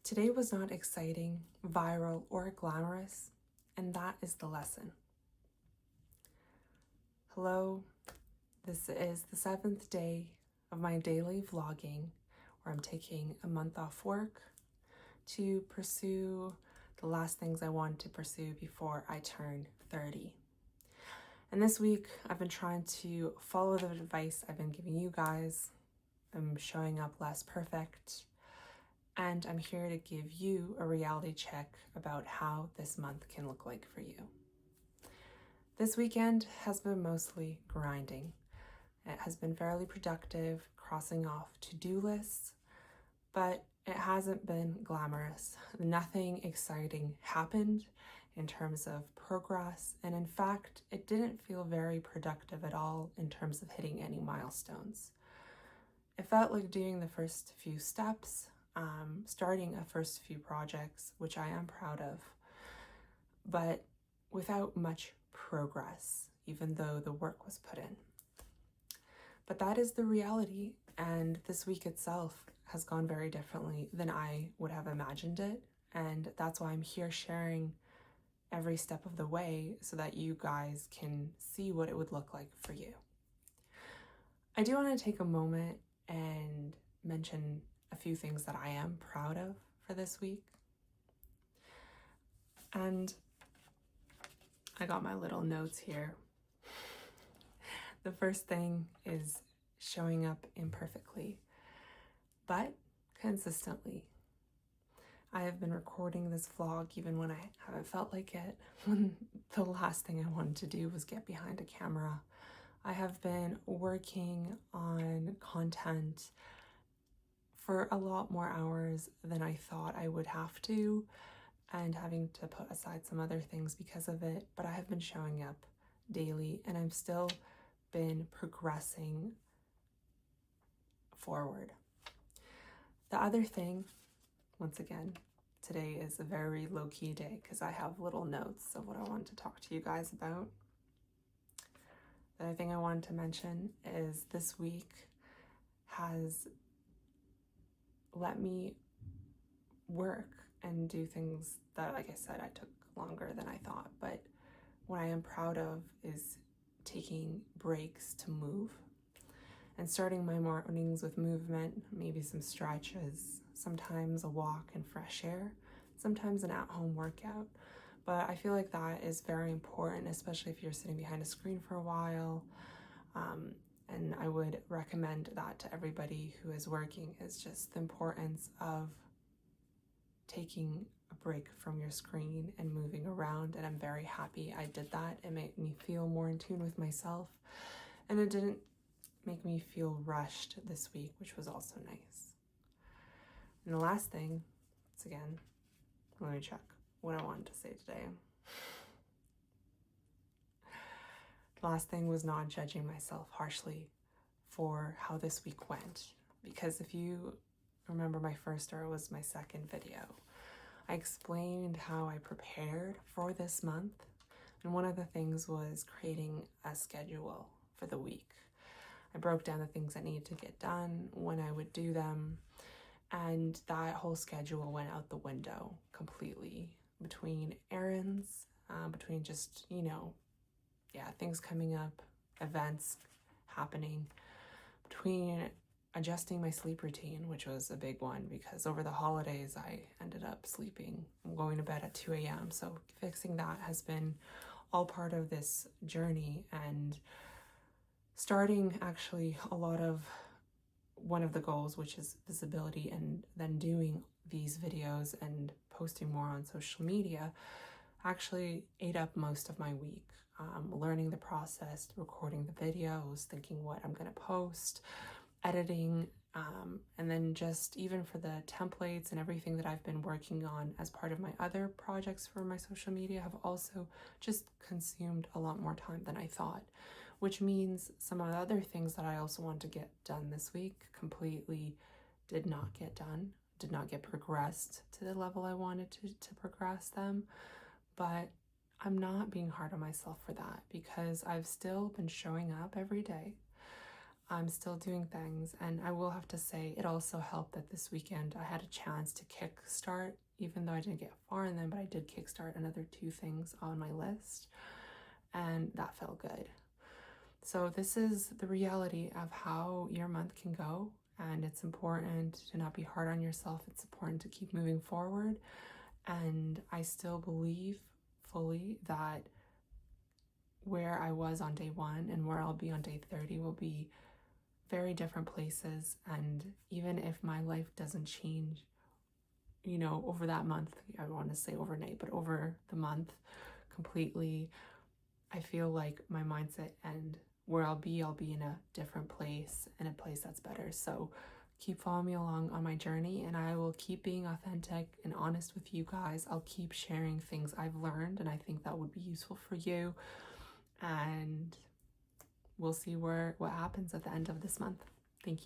Today was not exciting, viral, or glamorous, and that is the lesson. Hello, this is the 7th day of my daily vlogging, where I'm taking a month off work to pursue the last things I want to pursue before I turn 30. And this week, I've been trying to follow the advice I've been giving you guys. I'm showing up less perfect, and I'm here to give you a reality check about how this month can look like for you. This weekend has been mostly grinding. It has been fairly productive, crossing off to-do lists, but it hasn't been glamorous. Nothing exciting happened in terms of progress, and in fact, it didn't feel very productive at all in terms of hitting any milestones. It felt like doing the first few steps, starting a first few projects, which I am proud of, but without much progress, even though the work was put in. But that is the reality, and this week itself has gone very differently than I would have imagined it, and that's why I'm here sharing every step of the way so that you guys can see what it would look like for you. I do want to take a moment and mention a few things that I am proud of for this week. And I got my little notes here. The first thing is showing up imperfectly, but consistently. I have been recording this vlog even when I haven't felt like it, when the last thing I wanted to do was get behind a camera. I have been working on content for a lot more hours than I thought I would have to, and having to put aside some other things because of it, but I have been showing up daily and I've still been progressing forward. The other thing, once again, today is a very low-key day because I have little notes of what I want to talk to you guys about. The other thing I wanted to mention is this week has let me work and do things that, like I said, I took longer than I thought. But what I am proud of is taking breaks to move and starting my mornings with movement, maybe some stretches, sometimes a walk in fresh air, sometimes an at-home workout. But I feel like that is very important, especially if you're sitting behind a screen for a while. And I would recommend that to everybody who is working, is just the importance of taking a break from your screen and moving around. And I'm very happy I did that. It made me feel more in tune with myself, and it didn't make me feel rushed this week, which was also nice. And the last thing, once again, let me check what I wanted to say today. The last thing was not judging myself harshly for how this week went, because if you remember my first, or it was my second video, I explained how I prepared for this month, and one of the things was creating a schedule for the week. I broke down the things that needed to get done, when I would do them, and that whole schedule went out the window completely between errands, between just, things coming up, events happening, between adjusting my sleep routine, which was a big one because over the holidays I ended up going to bed at 2 a.m. So fixing that has been all part of this journey, and starting actually one of the goals, which is visibility, and then doing these videos and posting more on social media, actually ate up most of my week. Learning the process, recording the videos, thinking what I'm going to post, editing, and then just even for the templates and everything that I've been working on as part of my other projects for my social media have also just consumed a lot more time than I thought, which means some of the other things that I also want to get done this week completely did not get done, did not get progressed to the level I wanted to progress them. But I'm not being hard on myself for that, because I've still been showing up every day. I'm still doing things, and I will have to say it also helped that this weekend I had a chance to kickstart, even though I didn't get far in them, but I did kickstart another 2 things on my list, and that felt good. So this is the reality of how your month can go, and it's important to not be hard on yourself. It's important to keep moving forward, and I still believe fully that where I was on day 1 and where I'll be on day 30 will be very different places. And even if my life doesn't change, you know, over that month, I want to say overnight, but over the month completely, I feel like my mindset and where I'll be in a different place, and a place that's better. So keep following me along on my journey, and I will keep being authentic and honest with you guys. I'll keep sharing things I've learned, and I think that would be useful for you. And we'll see what happens at the end of this month. Thank you.